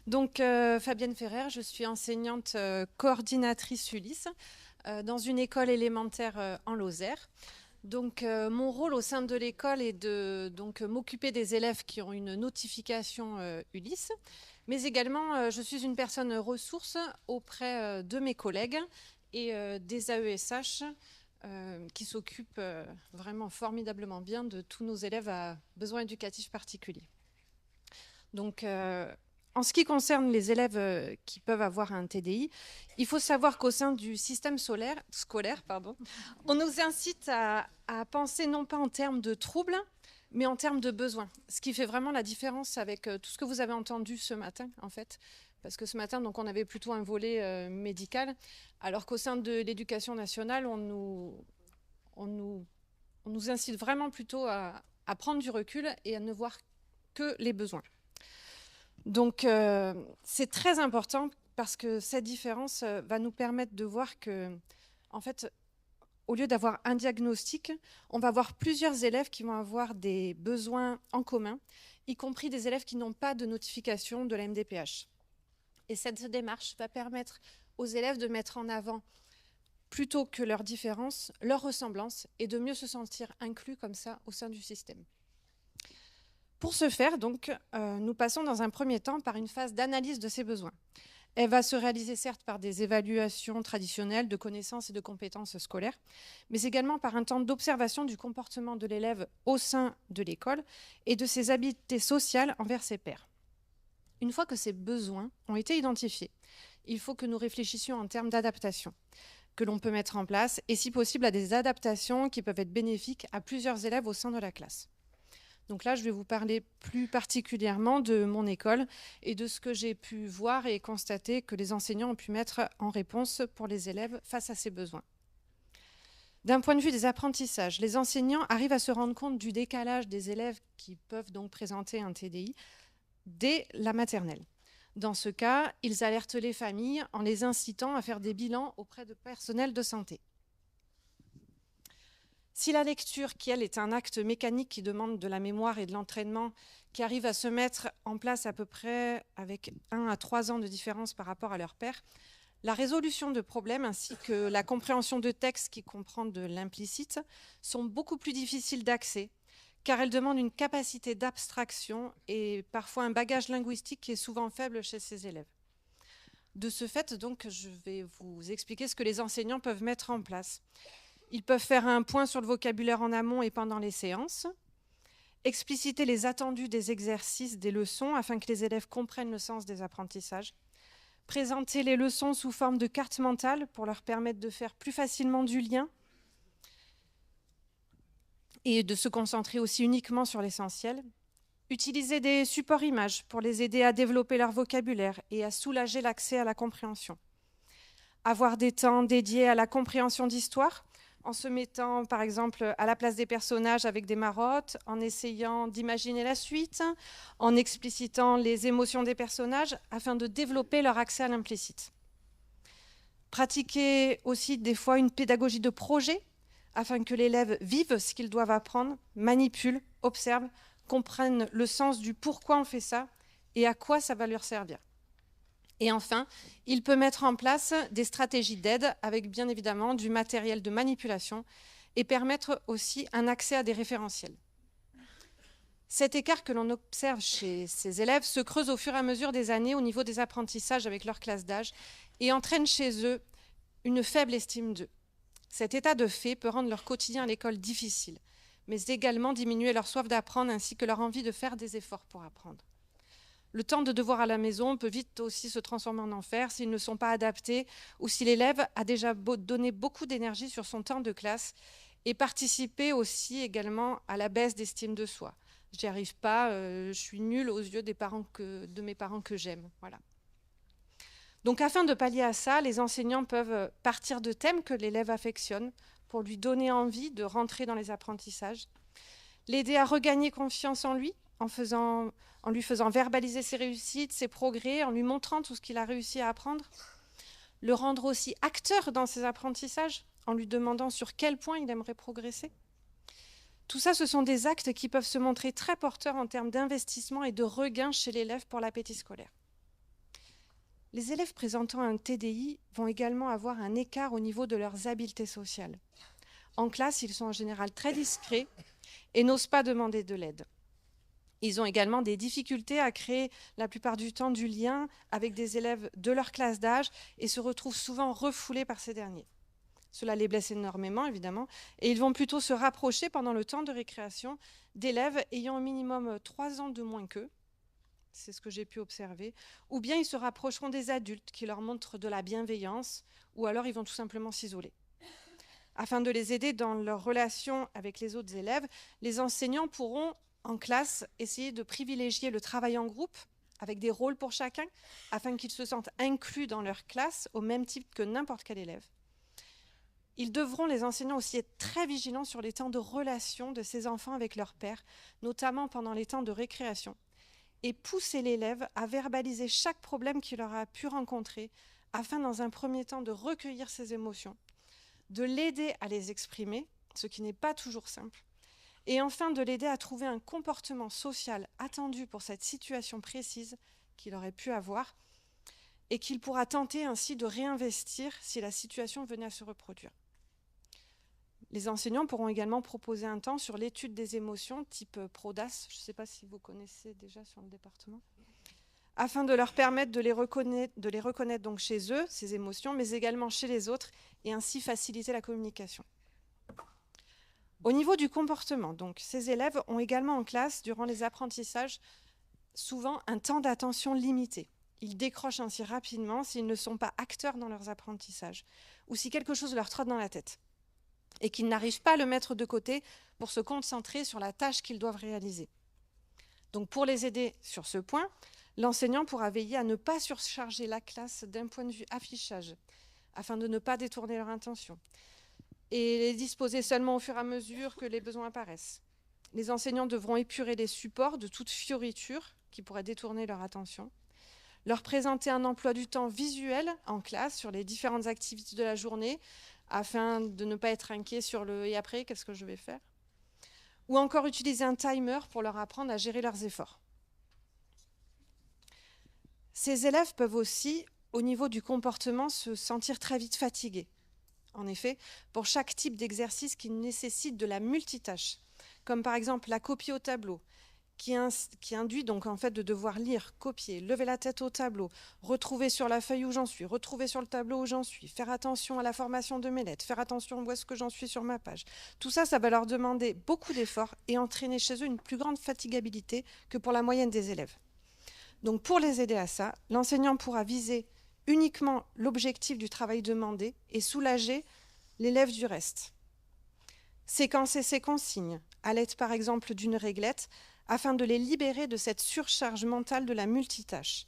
Donc, Fabienne Ferrer, je suis enseignante coordinatrice Ulysse dans une école élémentaire en Lozère. Donc, mon rôle au sein de l'école est de m'occuper des élèves qui ont une notification Ulysse, mais également je suis une personne ressource auprès de mes collègues et des AESH qui s'occupent vraiment formidablement bien de tous nos élèves à besoins éducatifs particuliers. Donc, en ce qui concerne les élèves qui peuvent avoir un TDI, il faut savoir qu'au sein du système scolaire, on nous incite à penser non pas en termes de troubles, mais en termes de besoins. Ce qui fait vraiment la différence avec tout ce que vous avez entendu ce matin, en fait. Parce que ce matin, donc, on avait plutôt un volet médical, alors qu'au sein de l'éducation nationale, on nous incite vraiment plutôt à prendre du recul et à ne voir que les besoins. Donc, c'est très important parce que cette différence va nous permettre de voir que, en fait, au lieu d'avoir un diagnostic, on va avoir plusieurs élèves qui vont avoir des besoins en commun, y compris des élèves qui n'ont pas de notification de la MDPH. Et cette démarche va permettre aux élèves de mettre en avant, plutôt que leurs différences, leurs ressemblances, et de mieux se sentir inclus comme ça au sein du système. Pour ce faire, donc, nous passons dans un premier temps par une phase d'analyse de ces besoins. Elle va se réaliser certes par des évaluations traditionnelles de connaissances et de compétences scolaires, mais également par un temps d'observation du comportement de l'élève au sein de l'école et de ses habiletés sociales envers ses pairs. Une fois que ces besoins ont été identifiés, il faut que nous réfléchissions en termes d'adaptation que l'on peut mettre en place et si possible à des adaptations qui peuvent être bénéfiques à plusieurs élèves au sein de la classe. Donc là, je vais vous parler plus particulièrement de mon école et de ce que j'ai pu voir et constater que les enseignants ont pu mettre en réponse pour les élèves face à ces besoins. D'un point de vue des apprentissages, les enseignants arrivent à se rendre compte du décalage des élèves qui peuvent donc présenter un TDI dès la maternelle. Dans ce cas, ils alertent les familles en les incitant à faire des bilans auprès de personnel de santé. Si la lecture, qui elle est un acte mécanique qui demande de la mémoire et de l'entraînement, qui arrive à se mettre en place à peu près avec 1 à 3 ans de différence par rapport à leur père, la résolution de problèmes ainsi que la compréhension de textes qui comprend de l'implicite sont beaucoup plus difficiles d'accès, car elles demandent une capacité d'abstraction et parfois un bagage linguistique qui est souvent faible chez ces élèves. De ce fait, donc, je vais vous expliquer ce que les enseignants peuvent mettre en place. Ils peuvent faire un point sur le vocabulaire en amont et pendant les séances, expliciter les attendus des exercices, des leçons, afin que les élèves comprennent le sens des apprentissages, présenter les leçons sous forme de carte mentale pour leur permettre de faire plus facilement du lien et de se concentrer aussi uniquement sur l'essentiel, utiliser des supports images pour les aider à développer leur vocabulaire et à soulager l'accès à la compréhension, avoir des temps dédiés à la compréhension d'histoire, en se mettant, par exemple, à la place des personnages avec des marottes, en essayant d'imaginer la suite, en explicitant les émotions des personnages, afin de développer leur accès à l'implicite. Pratiquer aussi des fois une pédagogie de projet, afin que l'élève vive ce qu'il doit apprendre, manipule, observe, comprenne le sens du pourquoi on fait ça et à quoi ça va leur servir. Et enfin, il peut mettre en place des stratégies d'aide avec bien évidemment du matériel de manipulation et permettre aussi un accès à des référentiels. Cet écart que l'on observe chez ces élèves se creuse au fur et à mesure des années au niveau des apprentissages avec leur classe d'âge et entraîne chez eux une faible estime d'eux. Cet état de fait peut rendre leur quotidien à l'école difficile, mais également diminuer leur soif d'apprendre ainsi que leur envie de faire des efforts pour apprendre. Le temps de devoir à la maison peut vite aussi se transformer en enfer s'ils ne sont pas adaptés ou si l'élève a déjà donné beaucoup d'énergie sur son temps de classe et participé aussi également à la baisse d'estime de soi. Je n'y arrive pas, je suis nulle aux yeux de mes parents que j'aime. Voilà. Donc afin de pallier à ça, les enseignants peuvent partir de thèmes que l'élève affectionne pour lui donner envie de rentrer dans les apprentissages, l'aider à regagner confiance en lui en lui faisant verbaliser ses réussites, ses progrès, en lui montrant tout ce qu'il a réussi à apprendre, le rendre aussi acteur dans ses apprentissages, en lui demandant sur quel point il aimerait progresser. Tout ça, ce sont des actes qui peuvent se montrer très porteurs en termes d'investissement et de regain chez l'élève pour l'appétit scolaire. Les élèves présentant un TDI vont également avoir un écart au niveau de leurs habiletés sociales. En classe, ils sont en général très discrets et n'osent pas demander de l'aide. Ils ont également des difficultés à créer la plupart du temps du lien avec des élèves de leur classe d'âge et se retrouvent souvent refoulés par ces derniers. Cela les blesse énormément, évidemment, et ils vont plutôt se rapprocher pendant le temps de récréation d'élèves ayant au minimum 3 ans de moins qu'eux, c'est ce que j'ai pu observer, ou bien ils se rapprocheront des adultes qui leur montrent de la bienveillance, ou alors ils vont tout simplement s'isoler. Afin de les aider dans leur relation avec les autres élèves, les enseignants pourront, en classe, essayer de privilégier le travail en groupe, avec des rôles pour chacun, afin qu'ils se sentent inclus dans leur classe au même type que n'importe quel élève. Ils devront, les enseignants, aussi être très vigilants sur les temps de relation de ces enfants avec leurs pairs, notamment pendant les temps de récréation, et pousser l'élève à verbaliser chaque problème qu'il aura pu rencontrer, afin, dans un premier temps, de recueillir ses émotions, de l'aider à les exprimer, ce qui n'est pas toujours simple, et enfin de l'aider à trouver un comportement social attendu pour cette situation précise qu'il aurait pu avoir, et qu'il pourra tenter ainsi de réinvestir si la situation venait à se reproduire. Les enseignants pourront également proposer un temps sur l'étude des émotions, type PRODAS, je ne sais pas si vous connaissez déjà sur le département, afin de leur permettre de les reconnaître donc chez eux, ces émotions, mais également chez les autres, et ainsi faciliter la communication. Au niveau du comportement, donc, ces élèves ont également en classe, durant les apprentissages, souvent un temps d'attention limité. Ils décrochent ainsi rapidement s'ils ne sont pas acteurs dans leurs apprentissages, ou si quelque chose leur trotte dans la tête, et qu'ils n'arrivent pas à le mettre de côté pour se concentrer sur la tâche qu'ils doivent réaliser. Donc pour les aider sur ce point, l'enseignant pourra veiller à ne pas surcharger la classe d'un point de vue affichage, afin de ne pas détourner leur intention, et les disposer seulement au fur et à mesure que les besoins apparaissent. Les enseignants devront épurer les supports de toute fioriture qui pourrait détourner leur attention, leur présenter un emploi du temps visuel en classe sur les différentes activités de la journée, afin de ne pas être inquiet sur le « et après, qu'est-ce que je vais faire ?» ou encore utiliser un timer pour leur apprendre à gérer leurs efforts. Ces élèves peuvent aussi, au niveau du comportement, se sentir très vite fatigués. En effet, pour chaque type d'exercice qui nécessite de la multitâche, comme par exemple la copie au tableau, qui induit donc en fait de devoir lire, copier, lever la tête au tableau, retrouver sur la feuille où j'en suis, retrouver sur le tableau où j'en suis, faire attention à la formation de mes lettres, faire attention où est-ce que j'en suis sur ma page. Tout ça, ça va leur demander beaucoup d'efforts et entraîner chez eux une plus grande fatigabilité que pour la moyenne des élèves. Donc pour les aider à ça, l'enseignant pourra viser uniquement l'objectif du travail demandé et soulager l'élève du reste. Séquencer ses consignes, à l'aide par exemple d'une réglette, afin de les libérer de cette surcharge mentale de la multitâche.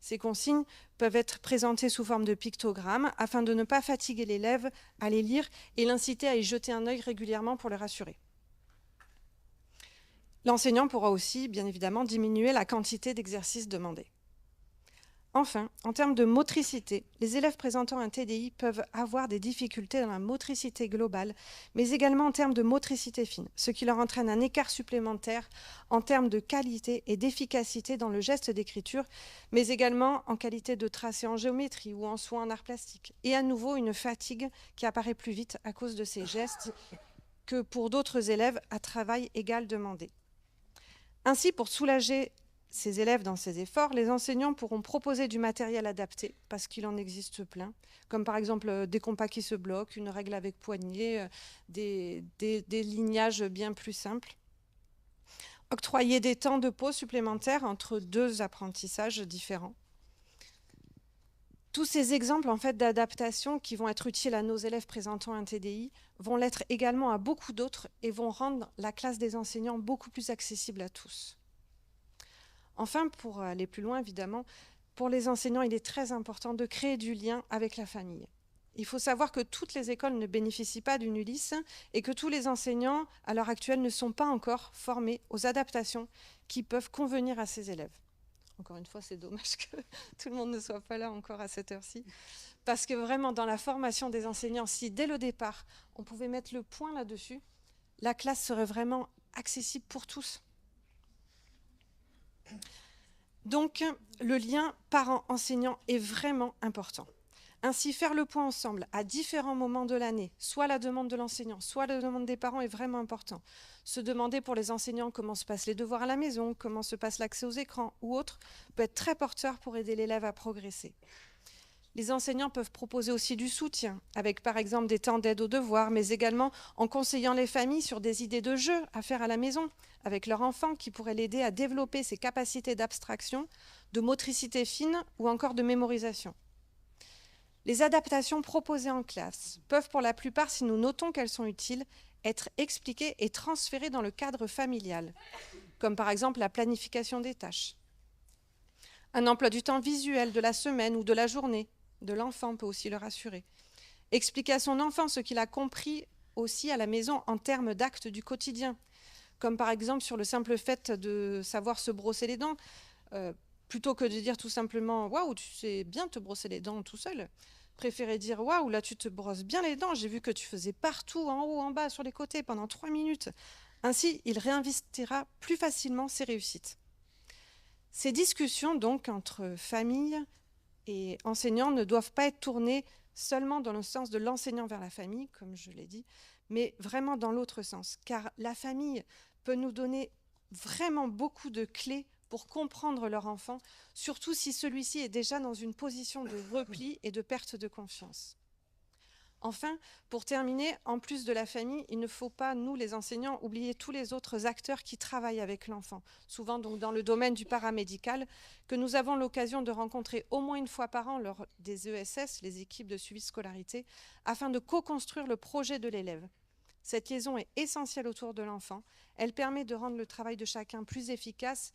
Ces consignes peuvent être présentées sous forme de pictogrammes afin de ne pas fatiguer l'élève à les lire et l'inciter à y jeter un œil régulièrement pour le rassurer. L'enseignant pourra aussi, bien évidemment, diminuer la quantité d'exercices demandés. Enfin, en termes de motricité, les élèves présentant un TDI peuvent avoir des difficultés dans la motricité globale, mais également en termes de motricité fine, ce qui leur entraîne un écart supplémentaire en termes de qualité et d'efficacité dans le geste d'écriture, mais également en qualité de tracé en géométrie ou en soin en art plastique. Et à nouveau, une fatigue qui apparaît plus vite à cause de ces gestes que pour d'autres élèves à travail égal demandé. Ainsi, pour soulager ces élèves dans ces efforts, les enseignants pourront proposer du matériel adapté, parce qu'il en existe plein, comme par exemple des compas qui se bloquent, une règle avec poignée, des lignages bien plus simples. Octroyer des temps de pause supplémentaires entre deux apprentissages différents. Tous ces exemples en fait, d'adaptation qui vont être utiles à nos élèves présentant un TDI vont l'être également à beaucoup d'autres et vont rendre la classe des enseignants beaucoup plus accessible à tous. Enfin, pour aller plus loin, évidemment, pour les enseignants, il est très important de créer du lien avec la famille. Il faut savoir que toutes les écoles ne bénéficient pas d'une ULIS et que tous les enseignants, à l'heure actuelle, ne sont pas encore formés aux adaptations qui peuvent convenir à ces élèves. Encore une fois, c'est dommage que tout le monde ne soit pas là encore à cette heure-ci. Parce que vraiment, dans la formation des enseignants, si dès le départ, on pouvait mettre le point là-dessus, la classe serait vraiment accessible pour tous. Donc, le lien parent-enseignant est vraiment important. Ainsi, faire le point ensemble à différents moments de l'année, soit la demande de l'enseignant, soit la demande des parents, est vraiment important. Se demander pour les enseignants comment se passent les devoirs à la maison, comment se passe l'accès aux écrans ou autre, peut être très porteur pour aider l'élève à progresser. Les enseignants peuvent proposer aussi du soutien, avec par exemple des temps d'aide aux devoirs, mais également en conseillant les familles sur des idées de jeux à faire à la maison avec leur enfant qui pourraient l'aider à développer ses capacités d'abstraction, de motricité fine ou encore de mémorisation. Les adaptations proposées en classe peuvent pour la plupart, si nous notons qu'elles sont utiles, être expliquées et transférées dans le cadre familial, comme par exemple la planification des tâches. Un emploi du temps visuel de la semaine ou de la journée de l'enfant peut aussi le rassurer. Expliquer à son enfant ce qu'il a compris aussi à la maison en termes d'actes du quotidien, comme par exemple sur le simple fait de savoir se brosser les dents, plutôt que de dire tout simplement « Waouh, tu sais bien te brosser les dents tout seul », préférez dire « Waouh, là tu te brosses bien les dents, j'ai vu que tu faisais partout, en haut, en bas, sur les côtés pendant 3 minutes ». Ainsi, il réinvestira plus facilement ses réussites. Ces discussions donc entre famille et enseignants ne doivent pas être tournées seulement dans le sens de l'enseignant vers la famille, comme je l'ai dit, mais vraiment dans l'autre sens, car la famille peut nous donner vraiment beaucoup de clés pour comprendre leur enfant, surtout si celui-ci est déjà dans une position de repli et de perte de confiance. Enfin, pour terminer, en plus de la famille, il ne faut pas, nous les enseignants, oublier tous les autres acteurs qui travaillent avec l'enfant, souvent donc dans le domaine du paramédical, que nous avons l'occasion de rencontrer au moins une fois par an lors des ESS, les équipes de suivi de scolarité, afin de co-construire le projet de l'élève. Cette liaison est essentielle autour de l'enfant. Elle permet de rendre le travail de chacun plus efficace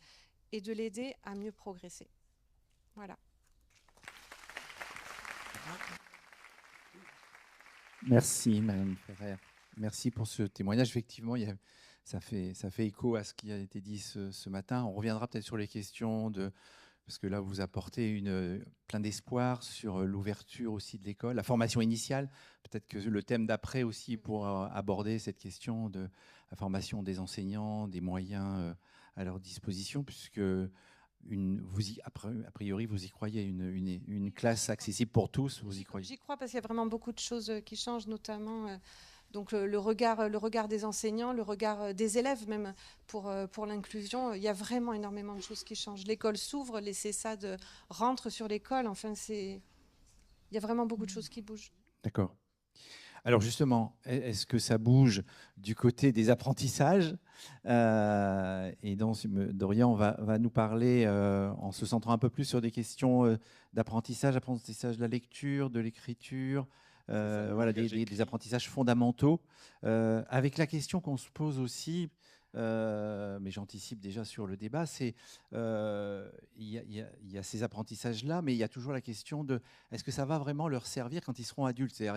et de l'aider à mieux progresser. Voilà. Merci, Madame Ferrer. Merci pour ce témoignage. Effectivement, ça fait écho à ce qui a été dit ce matin. On reviendra peut-être sur les questions parce que là, vous apportez plein d'espoir sur l'ouverture aussi de l'école, la formation initiale. Peut-être que le thème d'après aussi pour aborder cette question de la formation des enseignants, des moyens à leur disposition, puisque a priori, vous y croyez, une classe accessible pour tous, vous y croyez? J'y crois parce qu'il y a vraiment beaucoup de choses qui changent, notamment donc le regard des enseignants, le regard des élèves même pour l'inclusion. Il y a vraiment énormément de choses qui changent. L'école s'ouvre, les CESAD rentrent sur l'école. Enfin, il y a vraiment beaucoup de choses qui bougent. D'accord. Alors justement, est-ce que ça bouge du côté des apprentissages? Et donc, Dorian va nous parler, en se centrant un peu plus sur des questions d'apprentissage, apprentissage de la lecture, de l'écriture, voilà, des apprentissages fondamentaux, avec la question qu'on se pose aussi, mais j'anticipe déjà sur le débat, c'est il y a ces apprentissages-là, mais il y a toujours la question de est-ce que ça va vraiment leur servir quand ils seront adultes? C'est-à-dire,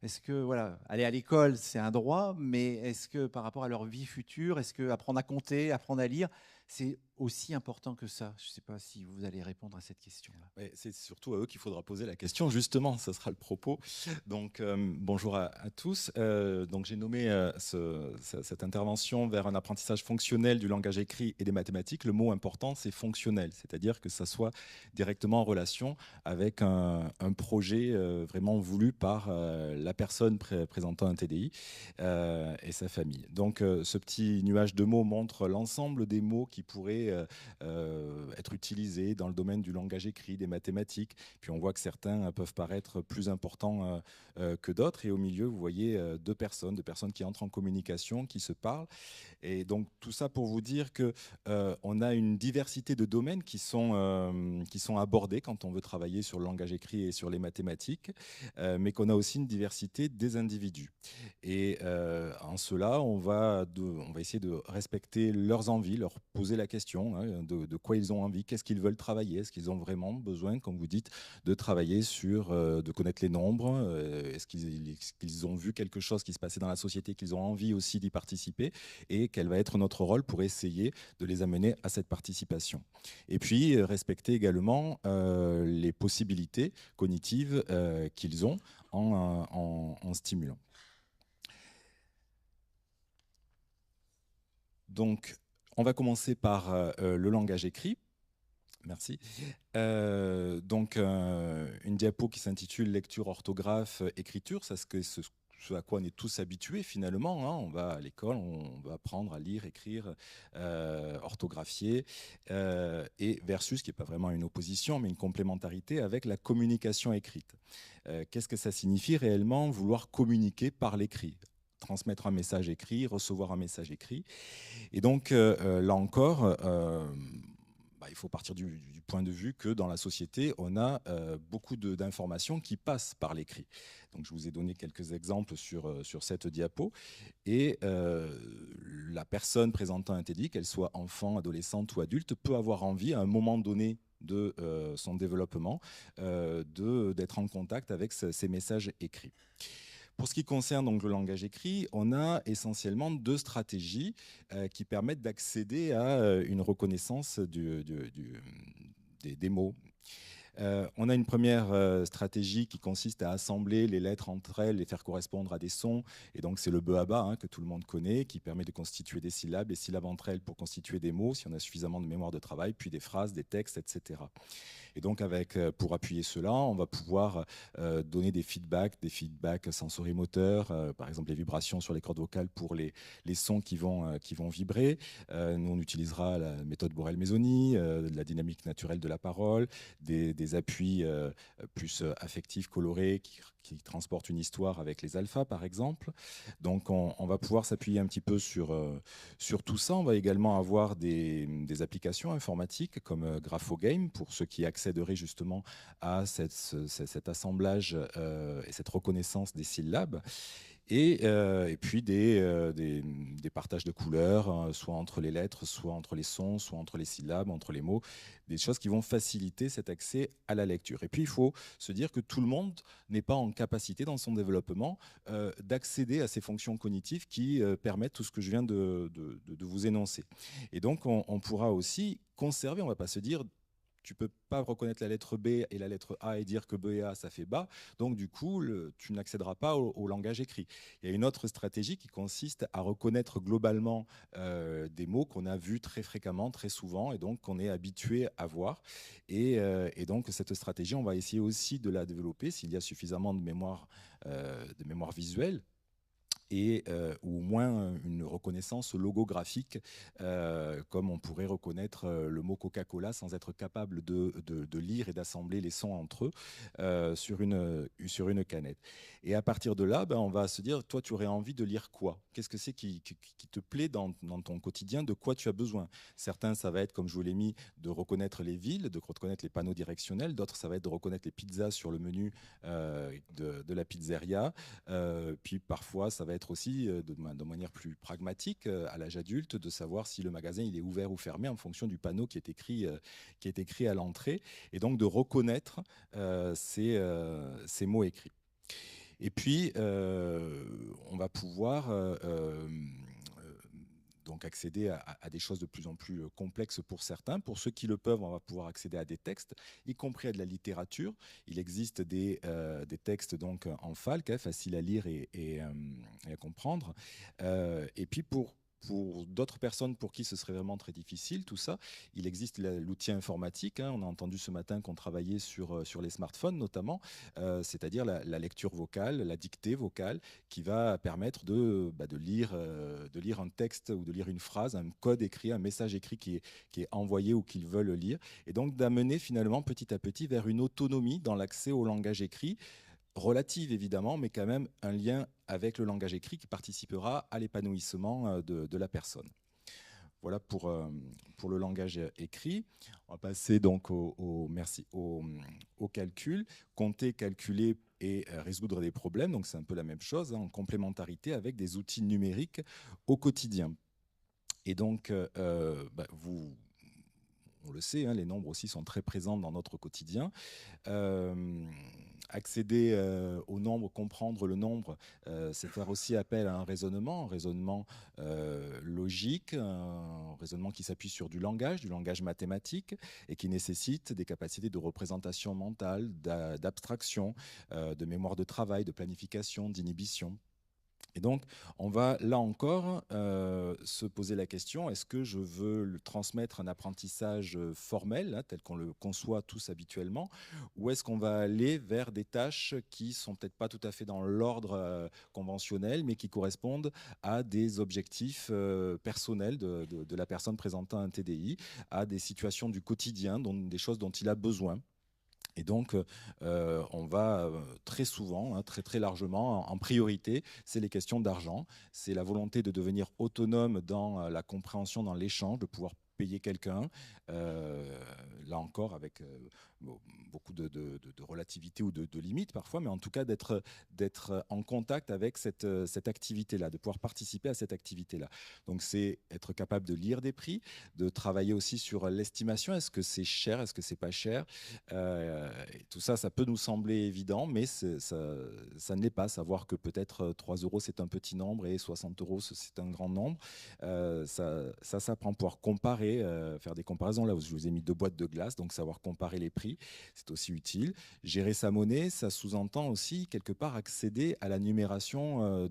est-ce que voilà, aller à l'école, c'est un droit, mais est-ce que par rapport à leur vie future, est-ce que apprendre à compter, apprendre à lire, c'est aussi important que ça? Je ne sais pas si vous allez répondre à cette question-là. C'est surtout à eux qu'il faudra poser la question, justement, ça sera le propos. Donc, bonjour à tous. Donc, j'ai nommé cette intervention vers un apprentissage fonctionnel du langage écrit et des mathématiques. Le mot important, c'est fonctionnel, c'est-à-dire que ça soit directement en relation avec un projet vraiment voulu par la personne présentant un TDI et sa famille. Donc, ce petit nuage de mots montre l'ensemble des mots qui pourraient être utilisés dans le domaine du langage écrit, des mathématiques. Puis on voit que certains peuvent paraître plus importants que d'autres. Et au milieu, vous voyez deux personnes qui entrent en communication, qui se parlent. Et donc tout ça pour vous dire que on a une diversité de domaines qui sont abordés quand on veut travailler sur le langage écrit et sur les mathématiques, mais qu'on a aussi une diversité des individus. Et en cela, on va essayer de respecter leurs envies, leur poser la question de quoi ils ont envie, qu'est-ce qu'ils veulent travailler, est-ce qu'ils ont vraiment besoin, comme vous dites, de travailler sur, de connaître les nombres, est-ce qu'ils ont vu quelque chose qui se passait dans la société, qu'ils ont envie aussi d'y participer, et quel va être notre rôle pour essayer de les amener à cette participation. Et puis, respecter également les possibilités cognitives qu'ils ont en stimulant. Donc, on va commencer par le langage écrit. Merci. Donc, une diapo qui s'intitule lecture, orthographe, écriture, c'est ce à quoi on est tous habitués finalement, hein. On va à l'école, on va apprendre à lire, écrire, orthographier, et versus, qui n'est pas vraiment une opposition, mais une complémentarité avec la communication écrite. Qu'est-ce que ça signifie réellement, vouloir communiquer par l'écrit ? Transmettre un message écrit, recevoir un message écrit. Et donc, là encore, il faut partir du point de vue que dans la société, on a beaucoup d'informations qui passent par l'écrit. Donc, je vous ai donné quelques exemples sur cette diapo. Et la personne présentant un TEDx, qu'elle soit enfant, adolescente ou adulte, peut avoir envie à un moment donné de son développement d'être en contact avec ces messages écrits. Pour ce qui concerne donc le langage écrit, on a essentiellement deux stratégies qui permettent d'accéder à une reconnaissance des mots. On a une première stratégie qui consiste à assembler les lettres entre elles, les faire correspondre à des sons. Et donc, c'est le b-a-ba, hein, que tout le monde connaît, qui permet de constituer des syllabes, les syllabes entre elles pour constituer des mots, si on a suffisamment de mémoire de travail, puis des phrases, des textes, etc. Et donc, pour appuyer cela, on va pouvoir donner des feedbacks sensorimoteurs, par exemple les vibrations sur les cordes vocales pour les sons qui vont vibrer. Nous, on utilisera la méthode Borel-Mesoni, la dynamique naturelle de la parole, des appuis plus affectifs, colorés, qui transportent une histoire avec les alphas, par exemple. Donc, on va pouvoir s'appuyer un petit peu sur tout ça. On va également avoir des applications informatiques comme GraphoGame, pour ceux qui accéderaient justement à cet assemblage et cette reconnaissance des syllabes. Et puis des partages de couleurs, soit entre les lettres, soit entre les sons, soit entre les syllabes, entre les mots, des choses qui vont faciliter cet accès à la lecture. Et puis il faut se dire que tout le monde n'est pas en capacité dans son développement d'accéder à ces fonctions cognitives qui permettent tout ce que je viens de vous énoncer. Et donc on pourra aussi conserver, on ne va pas se dire tu peux pas reconnaître la lettre B et la lettre A et dire que B et A, ça fait bas. Donc, du coup, tu n'accéderas pas au langage écrit. Il y a une autre stratégie qui consiste à reconnaître globalement des mots qu'on a vus très fréquemment, très souvent, et donc qu'on est habitué à voir. Et donc, cette stratégie, on va essayer aussi de la développer s'il y a suffisamment de mémoire visuelle, ou au moins une reconnaissance logographique, comme on pourrait reconnaître le mot Coca-Cola sans être capable de lire et d'assembler les sons entre eux sur une canette. Et à partir de là, on va se dire, toi, tu aurais envie de lire quoi ? Qu'est-ce que c'est qui te plaît dans ton quotidien ? De quoi tu as besoin ? Certains, ça va être, comme je vous l'ai mis, de reconnaître les villes, de reconnaître les panneaux directionnels. D'autres, ça va être de reconnaître les pizzas sur le menu de la pizzeria. Puis parfois, ça va être aussi, de manière plus pragmatique, à l'âge adulte, de savoir si le magasin il est ouvert ou fermé en fonction du panneau qui est écrit à l'entrée, et donc de reconnaître ces mots écrits. Et puis, on va pouvoir donc accéder à des choses de plus en plus complexes pour certains. Pour ceux qui le peuvent, on va pouvoir accéder à des textes, y compris à de la littérature. Il existe des textes donc en FALC, faciles à lire et à comprendre. Et puis pour d'autres personnes pour qui ce serait vraiment très difficile, tout ça, il existe l'outil informatique. On a entendu ce matin qu'on travaillait sur les smartphones notamment, c'est-à-dire la lecture vocale, la dictée vocale, qui va permettre de lire un texte ou de lire une phrase, un code écrit, un message écrit qui est envoyé ou qu'ils veulent lire, et donc d'amener finalement petit à petit vers une autonomie dans l'accès au langage écrit, relative évidemment, mais quand même un lien avec le langage écrit qui participera à l'épanouissement de la personne. Voilà pour le langage écrit. On va passer donc au calcul. Compter, calculer et résoudre des problèmes. Donc c'est un peu la même chose, en complémentarité avec des outils numériques au quotidien. Et donc, on le sait, les nombres aussi sont très présents dans notre quotidien. Accéder au nombre, comprendre le nombre, c'est faire aussi appel à un raisonnement logique, un raisonnement qui s'appuie sur du langage mathématique, et qui nécessite des capacités de représentation mentale, d'abstraction, de mémoire de travail, de planification, d'inhibition. Et donc, on va là encore se poser la question, est-ce que je veux transmettre un apprentissage formel, hein, tel qu'on le conçoit tous habituellement, ou est-ce qu'on va aller vers des tâches qui sont peut-être pas tout à fait dans l'ordre conventionnel, mais qui correspondent à des objectifs personnels de la personne présentant un TDI, à des situations du quotidien, des choses dont il a besoin. Et donc, on va très souvent, hein, très largement, en priorité, c'est les questions d'argent. C'est la volonté de devenir autonome dans la compréhension, dans l'échange, de pouvoir payer quelqu'un, là encore avec beaucoup de relativité ou de limites parfois, mais en tout cas d'être en contact avec cette activité-là, de pouvoir participer à cette activité-là. Donc c'est être capable de lire des prix, de travailler aussi sur l'estimation, est-ce que c'est cher, est-ce que c'est pas cher, et tout ça, ça peut nous sembler évident, mais ça ne l'est pas. Savoir que peut-être 3 euros c'est un petit nombre et 60 euros c'est un grand nombre, ça s'apprend, pouvoir comparer, faire des comparaisons. Là, je vous ai mis 2 boîtes de glace, donc savoir comparer les prix, c'est aussi utile. Gérer sa monnaie, ça sous-entend aussi quelque part accéder à la numération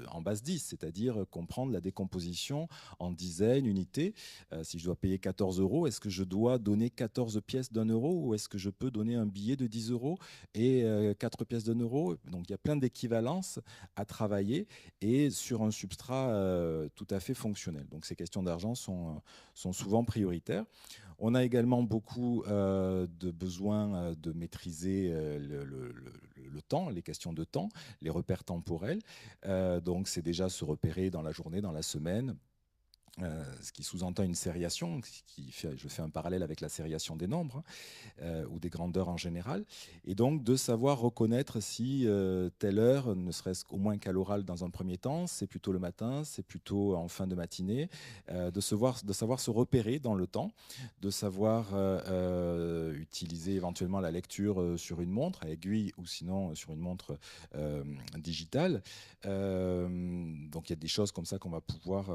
en base 10, c'est-à-dire comprendre la décomposition en dizaines, unités. Si je dois payer 14 euros, est-ce que je dois donner 14 pièces d'1 euro ou est-ce que je peux donner un billet de 10 euros et 4 pièces d'1 euro? Donc il y a plein d'équivalences à travailler et sur un substrat tout à fait fonctionnel. Donc ces questions d'argent sont souvent prioritaires. On a également beaucoup de besoin de maîtriser le temps, les questions de temps, les repères temporels. Donc c'est déjà se repérer dans la journée, dans la semaine. Ce qui sous-entend une sériation, je fais un parallèle avec la sériation des nombres ou des grandeurs en général, et donc de savoir reconnaître si telle heure, ne serait-ce qu'au moins qu'à l'oral dans un premier temps, c'est plutôt le matin, c'est plutôt en fin de matinée, de savoir se repérer dans le temps, de savoir utiliser éventuellement la lecture sur une montre à aiguille ou sinon sur une montre digitale. Donc il y a des choses comme ça qu'on va pouvoir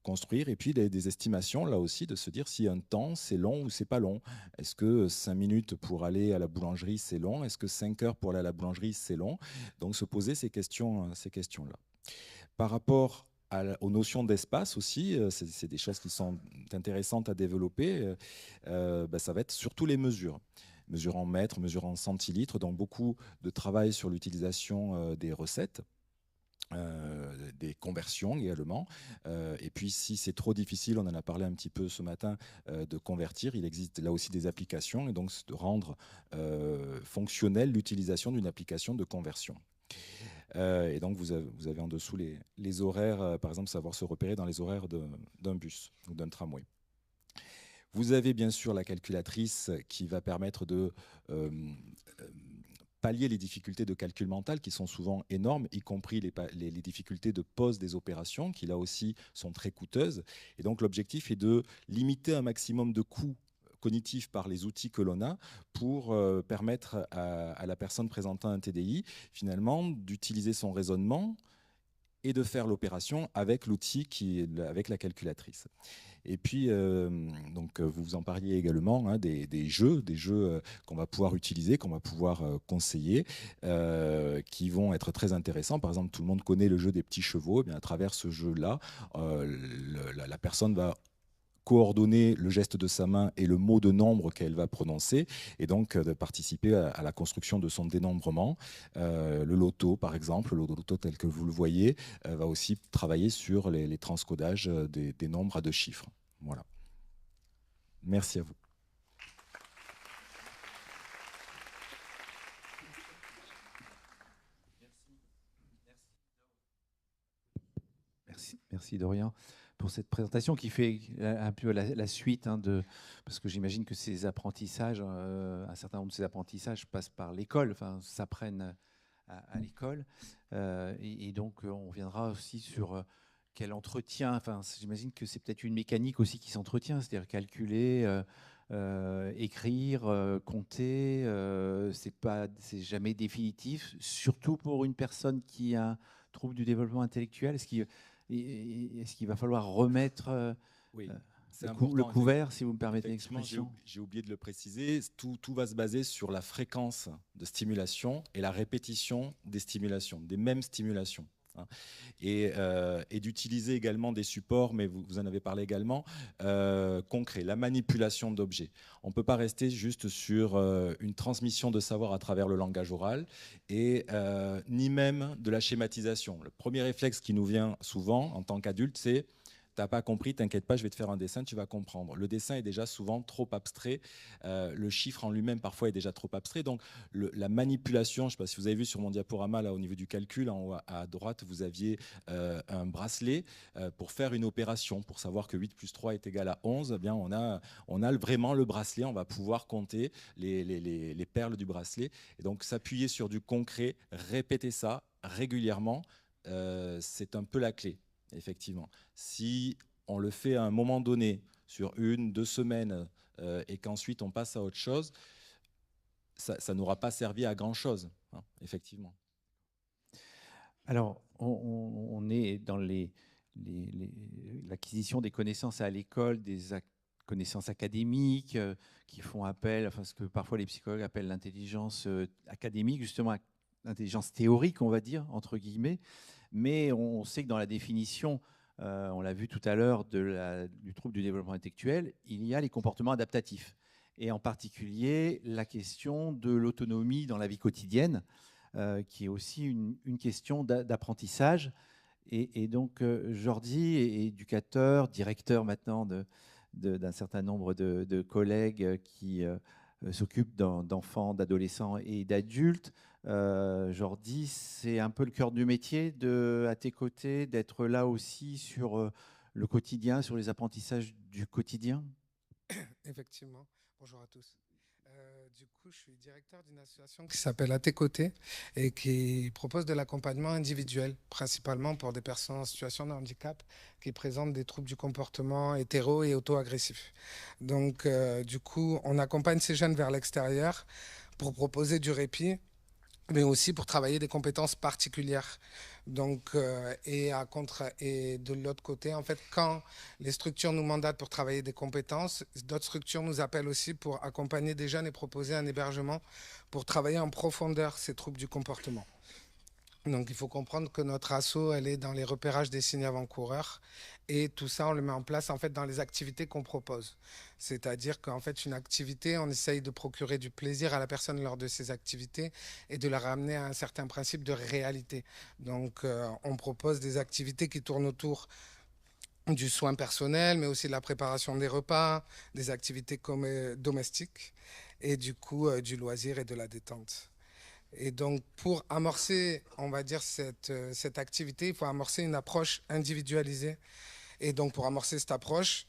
construire, et puis des estimations là aussi, de se dire si un temps c'est long ou c'est pas long. Est-ce que 5 minutes pour aller à la boulangerie c'est long? Est-ce que 5 heures pour aller à la boulangerie c'est long? Donc se poser ces questions-là. Par rapport aux notions d'espace aussi, c'est des choses qui sont intéressantes à développer. Ça va être surtout les mesures. Mesures en mètres, mesures en centilitres, donc beaucoup de travail sur l'utilisation des recettes. Des conversions également. Et puis si c'est trop difficile, on en a parlé un petit peu ce matin, de convertir, il existe là aussi des applications, et donc de rendre fonctionnelle l'utilisation d'une application de conversion. Et donc vous avez en dessous les horaires, par exemple savoir se repérer dans les horaires d'un bus ou d'un tramway. Vous avez bien sûr la calculatrice qui va permettre de pallier les difficultés de calcul mental qui sont souvent énormes, y compris les difficultés de pose des opérations qui là aussi sont très coûteuses. Et donc l'objectif est de limiter un maximum de coûts cognitifs par les outils que l'on a pour permettre à la personne présentant un TDI finalement d'utiliser son raisonnement et de faire l'opération avec l'outil avec la calculatrice. Et puis, donc, vous en parliez également, hein, des jeux qu'on va pouvoir utiliser, qu'on va pouvoir conseiller, qui vont être très intéressants. Par exemple, tout le monde connaît le jeu des petits chevaux. Eh bien, à travers ce jeu-là, la personne va coordonner le geste de sa main et le mot de nombre qu'elle va prononcer, et donc de participer à la construction de son dénombrement. Le loto, par exemple, le loto tel que vous le voyez, va aussi travailler sur les transcodages des nombres à 2 chiffres. Voilà. Merci à vous. Merci Dorian pour cette présentation qui fait un peu la suite, hein, parce que j'imagine que ces apprentissages, un certain nombre de ces apprentissages passent par l'école, enfin s'apprennent à l'école, et donc on reviendra aussi sur quel entretien, enfin j'imagine que c'est peut-être une mécanique aussi qui s'entretient, c'est-à-dire calculer, écrire, compter, c'est jamais définitif, surtout pour une personne qui a un trouble du développement intellectuel. Est-ce qu'il va falloir remettre oui, le couvert, si vous me permettez l'expression? J'ai oublié de le préciser, tout va se baser sur la fréquence de stimulation et la répétition des stimulations, des mêmes stimulations. hein. Et d'utiliser également des supports, mais vous en avez parlé également, concrets, la manipulation d'objets. On ne peut pas rester juste sur une transmission de savoir à travers le langage oral, et ni même de la schématisation. Le premier réflexe qui nous vient souvent en tant qu'adulte, c'est: t'as pas compris, t'inquiète pas, je vais te faire un dessin, tu vas comprendre. Le dessin est déjà souvent trop abstrait. Le chiffre en lui-même, parfois, est déjà trop abstrait. Donc, la manipulation, je ne sais pas si vous avez vu sur mon diaporama, là, au niveau du calcul, en haut à droite, vous aviez un bracelet pour faire une opération, pour savoir que 8 plus 3 est égal à 11. Eh bien, on a vraiment le bracelet, on va pouvoir compter les perles du bracelet. Et donc, s'appuyer sur du concret, répéter ça régulièrement, c'est un peu la clé. Effectivement, si on le fait à un moment donné, sur 1-2 semaines, et qu'ensuite on passe à autre chose, ça n'aura pas servi à grand-chose, hein, effectivement. Alors, on est dans l'acquisition des connaissances à l'école, connaissances académiques qui font appel, enfin ce que parfois les psychologues appellent l'intelligence académique, justement l'intelligence théorique, on va dire, entre guillemets. Mais on sait que dans la définition, on l'a vu tout à l'heure, du trouble du développement intellectuel, il y a les comportements adaptatifs. Et en particulier, la question de l'autonomie dans la vie quotidienne, qui est aussi une question d'apprentissage. Et donc, Jordi est éducateur, directeur maintenant d'un certain nombre de collègues qui s'occupent d'enfants, d'adolescents et d'adultes. Jordi, c'est un peu le cœur du métier à tes côtés, d'être là aussi sur le quotidien, sur les apprentissages du quotidien. Effectivement. Bonjour à tous. Du coup, je suis directeur d'une association qui s'appelle À tes côtés et qui propose de l'accompagnement individuel, principalement pour des personnes en situation de handicap qui présentent des troubles du comportement hétéro et auto-agressifs. Donc, du coup, on accompagne ces jeunes vers l'extérieur pour proposer du répit, mais aussi pour travailler des compétences particulières. Donc, et de l'autre côté, en fait, quand les structures nous mandatent pour travailler des compétences, d'autres structures nous appellent aussi pour accompagner des jeunes et proposer un hébergement pour travailler en profondeur ces troubles du comportement. Donc, il faut comprendre que notre asso, elle est dans les repérages des signes avant-coureurs et tout ça, on le met en place en fait dans les activités qu'on propose. C'est-à-dire qu'en fait, une activité, on essaye de procurer du plaisir à la personne lors de ces activités et de la ramener à un certain principe de réalité. Donc, on propose des activités qui tournent autour du soin personnel, mais aussi de la préparation des repas, des activités domestiques et du coup, du loisir et de la détente. Et donc, pour amorcer, on va dire, cette activité, il faut amorcer une approche individualisée. Et donc, pour amorcer cette approche,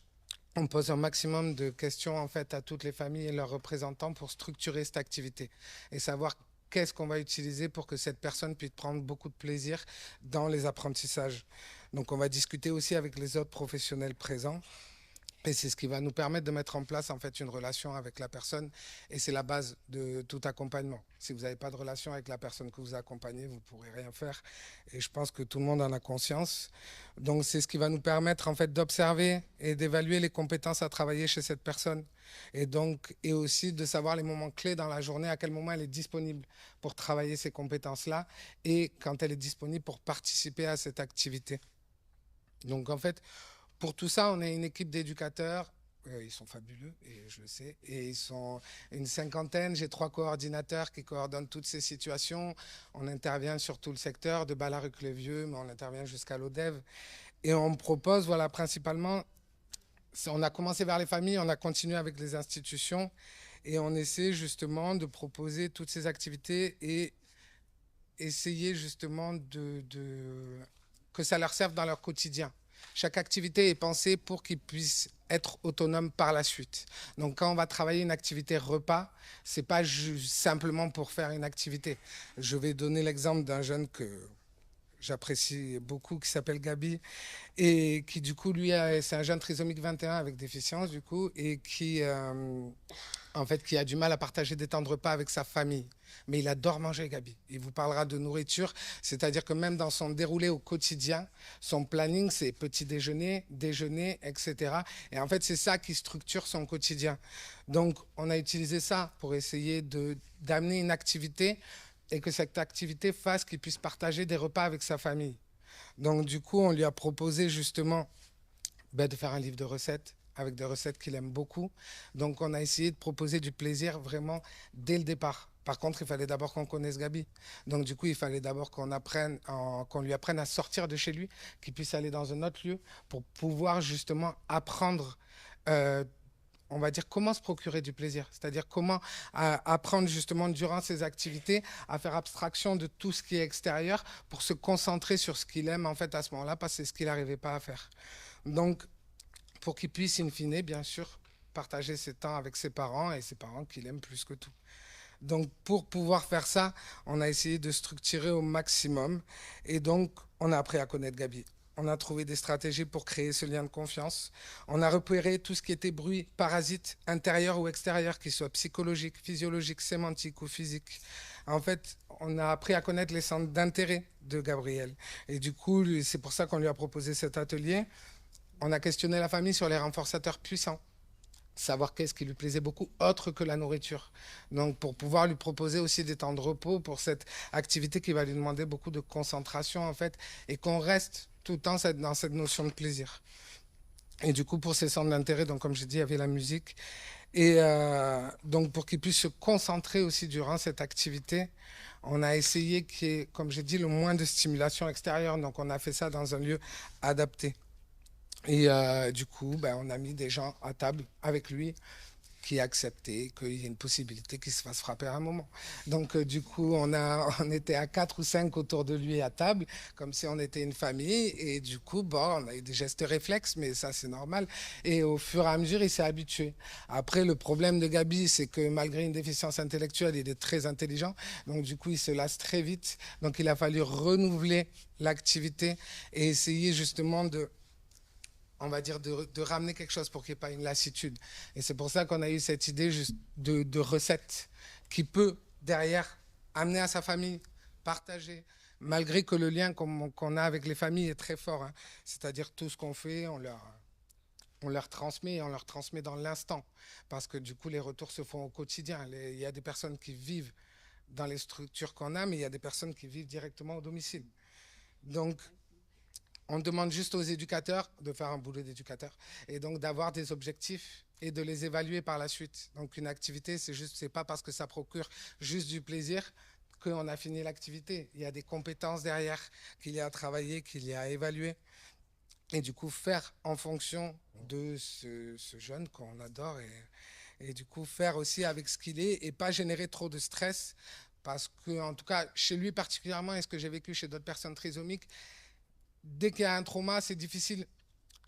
on pose un maximum de questions en fait, à toutes les familles et leurs représentants pour structurer cette activité et savoir qu'est-ce qu'on va utiliser pour que cette personne puisse prendre beaucoup de plaisir dans les apprentissages. Donc, on va discuter aussi avec les autres professionnels présents. Et c'est ce qui va nous permettre de mettre en place en fait une relation avec la personne et c'est la base de tout accompagnement. Si vous n'avez pas de relation avec la personne que vous accompagnez, vous ne pourrez rien faire et je pense que tout le monde en a conscience. Donc c'est ce qui va nous permettre en fait d'observer et d'évaluer les compétences à travailler chez cette personne et aussi de savoir les moments clés dans la journée, à quel moment elle est disponible pour travailler ces compétences-là et quand elle est disponible pour participer à cette activité. Donc en fait, pour tout ça, on est une équipe d'éducateurs. Ils sont fabuleux, et je le sais. Et ils sont une cinquantaine. J'ai 3 coordinateurs qui coordonnent toutes ces situations. On intervient sur tout le secteur, de Ballaruc-le-Vieux, mais on intervient jusqu'à l'ODEV. Et on propose, voilà, principalement, on a commencé vers les familles, on a continué avec les institutions. Et on essaie justement de proposer toutes ces activités et essayer justement que ça leur serve dans leur quotidien. Chaque activité est pensée pour qu'ils puissent être autonomes par la suite. Donc, quand on va travailler une activité repas, ce n'est pas simplement pour faire une activité. Je vais donner l'exemple d'un jeune que j'apprécie beaucoup, qui s'appelle Gabi, et qui, du coup, lui, c'est un jeune trisomique 21 avec déficience, du coup, et qui a du mal à partager des temps de repas avec sa famille. Mais il adore manger, Gabi. Il vous parlera de nourriture, c'est-à-dire que même dans son déroulé au quotidien, son planning, c'est petit déjeuner, déjeuner, etc. Et en fait, c'est ça qui structure son quotidien. Donc, on a utilisé ça pour essayer d'amener une activité et que cette activité fasse qu'il puisse partager des repas avec sa famille. Donc, du coup, on lui a proposé justement de faire un livre de recettes avec des recettes qu'il aime beaucoup. Donc, on a essayé de proposer du plaisir vraiment dès le départ. Par contre, il fallait d'abord qu'on connaisse Gabi. Donc, du coup, il fallait d'abord qu'on lui apprenne à sortir de chez lui, qu'il puisse aller dans un autre lieu pour pouvoir justement apprendre, on va dire, comment se procurer du plaisir. C'est-à-dire comment apprendre justement durant ses activités à faire abstraction de tout ce qui est extérieur pour se concentrer sur ce qu'il aime en fait à ce moment-là, parce que c'est ce qu'il n'arrivait pas à faire. Donc, pour qu'il puisse, in fine, bien sûr, partager ses temps avec ses parents et ses parents qu'il aime plus que tout. Donc, pour pouvoir faire ça, on a essayé de structurer au maximum. Et donc, on a appris à connaître Gabi. On a trouvé des stratégies pour créer ce lien de confiance. On a repéré tout ce qui était bruit parasite, intérieur ou extérieur, qu'il soit psychologique, physiologique, sémantique ou physique. En fait, on a appris à connaître les centres d'intérêt de Gabriel. Et du coup, c'est pour ça qu'on lui a proposé cet atelier. On a questionné la famille sur les renforçateurs puissants, savoir qu'est-ce qui lui plaisait beaucoup autre que la nourriture. Donc pour pouvoir lui proposer aussi des temps de repos pour cette activité qui va lui demander beaucoup de concentration en fait, et qu'on reste tout le temps dans cette notion de plaisir. Et du coup, pour ces centres d'intérêt, donc comme j'ai dit, il y avait la musique. Et donc pour qu'il puisse se concentrer aussi durant cette activité, on a essayé qu'il y ait, comme j'ai dit, le moins de stimulation extérieure. Donc on a fait ça dans un lieu adapté. Et du coup, on a mis des gens à table avec lui qui acceptaient qu'il y ait une possibilité qu'il se fasse frapper à un moment. Donc du coup, on était à 4 ou 5 autour de lui à table, comme si on était une famille. Et du coup, on a eu des gestes réflexes, mais ça, c'est normal. Et au fur et à mesure, il s'est habitué. Après, le problème de Gabi, c'est que malgré une déficience intellectuelle, il est très intelligent. Donc du coup, il se lasse très vite. Donc il a fallu renouveler l'activité et essayer justement on va dire, de ramener quelque chose pour qu'il n'y ait pas une lassitude. Et c'est pour ça qu'on a eu cette idée juste de recette qui peut, derrière, amener à sa famille, partager, malgré que le lien qu'on a avec les familles est très fort. Hein. C'est-à-dire tout ce qu'on fait, on leur transmet et on leur transmet dans l'instant. Parce que du coup, les retours se font au quotidien. Il y a des personnes qui vivent dans les structures qu'on a, mais il y a des personnes qui vivent directement au domicile. Donc, on demande juste aux éducateurs de faire un boulot d'éducateur et donc d'avoir des objectifs et de les évaluer par la suite. Donc une activité, c'est pas parce que ça procure juste du plaisir qu'on a fini l'activité. Il y a des compétences derrière qu'il y a à travailler, qu'il y a à évaluer. Et du coup, faire en fonction de ce jeune qu'on adore et du coup, faire aussi avec ce qu'il est et pas générer trop de stress parce que, en tout cas, chez lui particulièrement, et ce que j'ai vécu chez d'autres personnes trisomiques, dès qu'il y a un trauma, c'est difficile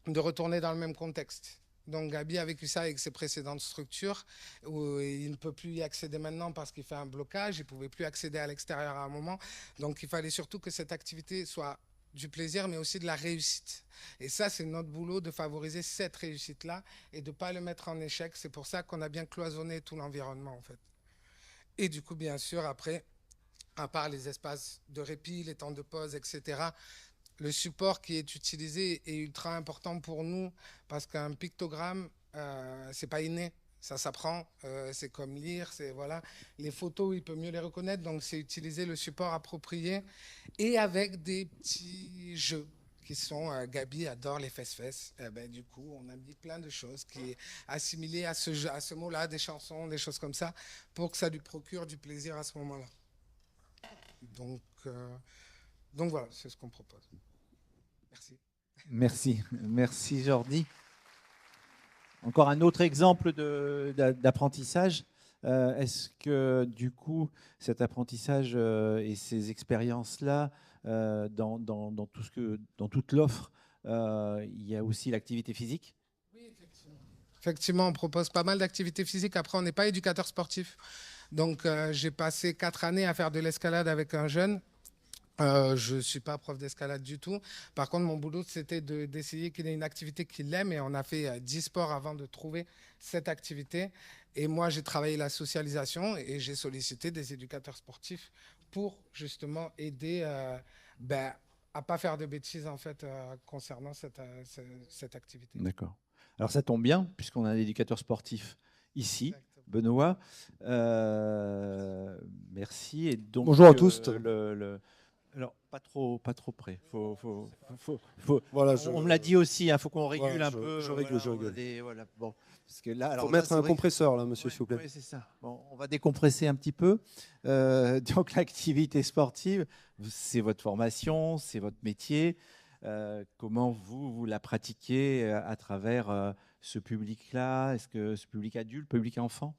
de retourner dans le même contexte. Donc Gabi a vécu ça avec ses précédentes structures où il ne peut plus y accéder maintenant parce qu'il fait un blocage, il ne pouvait plus accéder à l'extérieur à un moment. Donc il fallait surtout que cette activité soit du plaisir mais aussi de la réussite. Et ça, c'est notre boulot de favoriser cette réussite-là et de ne pas le mettre en échec. C'est pour ça qu'on a bien cloisonné tout l'environnement en fait. Et du coup, bien sûr, après, à part les espaces de répit, les temps de pause, etc., le support qui est utilisé est ultra important pour nous parce qu'un pictogramme, c'est pas inné, ça s'apprend, c'est comme lire, voilà. Les photos, il peut mieux les reconnaître, donc c'est utiliser le support approprié et avec des petits jeux qui sont, Gabi adore les fesses-fesses, du coup, on a mis plein de choses qui est assimilé à ce mot-là, des chansons, des choses comme ça, pour que ça lui procure du plaisir à ce moment-là. Donc voilà, c'est ce qu'on propose. Merci. Merci Jordi. Encore un autre exemple d'apprentissage. Est-ce que du coup, cet apprentissage et ces expériences-là, dans toute l'offre, il y a aussi l'activité physique ? Oui, effectivement. Effectivement, on propose pas mal d'activités physiques. Après, on n'est pas éducateur sportif. Donc, j'ai passé 4 années à faire de l'escalade avec un jeune. Je ne suis pas prof d'escalade du tout. Par contre, mon boulot, c'était d'essayer qu'il ait une activité qu'il aime. Et on a fait 10 sports avant de trouver cette activité. Et moi, j'ai travaillé la socialisation et j'ai sollicité des éducateurs sportifs pour justement aider à ne pas faire de bêtises en fait, concernant cette activité. D'accord. Alors, ça tombe bien, puisqu'on a un éducateur sportif ici. Exactement. Benoît, merci. Et donc, bonjour à tous. Alors, pas trop près. Voilà, On me l'a dit aussi, il faut qu'on régule Ouais, un peu. je régule, je régule. Bon, parce que là, Il alors faut là, mettre c'est un vrai compresseur, là, monsieur, s'il vous plaît. Oui, c'est ça. Bon, on va décompresser un petit peu. Donc, l'activité sportive, c'est votre formation, c'est votre métier. Comment vous la pratiquez à travers ce public-là? Est-ce que ce public adulte, public enfant?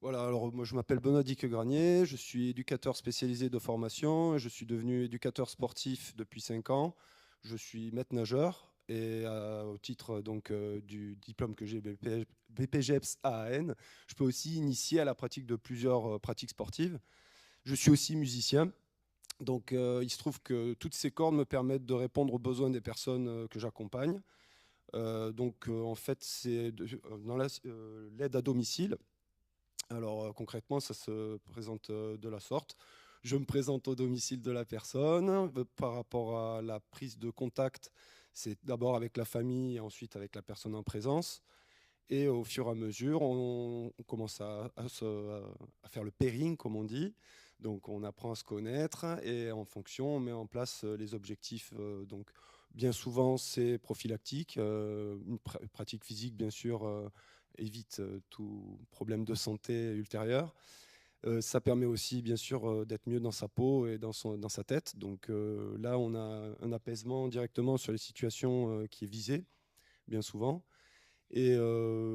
Voilà, alors moi je m'appelle Benoît Dique-Granier, je suis éducateur spécialisé de formation, je suis devenu éducateur sportif depuis 5 ans, je suis maître nageur et au titre du diplôme que j'ai BPGEPS AAN, je peux aussi initier à la pratique de plusieurs pratiques sportives. Je suis aussi musicien, donc il se trouve que toutes ces cordes me permettent de répondre aux besoins des personnes que j'accompagne. En fait, c'est dans l'aide à domicile. Alors concrètement, ça se présente de la sorte. Je me présente au domicile de la personne. Par rapport à la prise de contact, c'est d'abord avec la famille et ensuite avec la personne en présence. Et au fur et à mesure, on commence à faire le pairing, comme on dit. Donc on apprend à se connaître et en fonction, on met en place les objectifs. Donc bien souvent, c'est prophylactique. Une pratique physique, bien sûr, évite tout problème de santé ultérieur. Ça permet aussi, bien sûr, d'être mieux dans sa peau et dans sa tête. Donc là, on a un apaisement directement sur les situations qui est visé, bien souvent. Et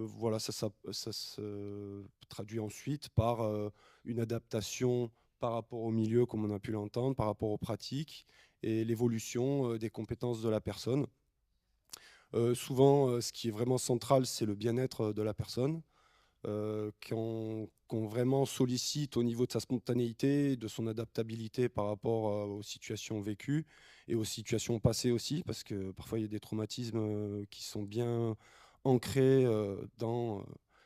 voilà, ça se traduit ensuite par une adaptation par rapport au milieu, comme on a pu l'entendre, par rapport aux pratiques et l'évolution des compétences de la personne. Souvent, ce qui est vraiment central, c'est le bien-être de la personne, qu'on vraiment sollicite au niveau de sa spontanéité, de son adaptabilité par rapport aux situations vécues et aux situations passées aussi, parce que parfois il y a des traumatismes qui sont bien ancrés dans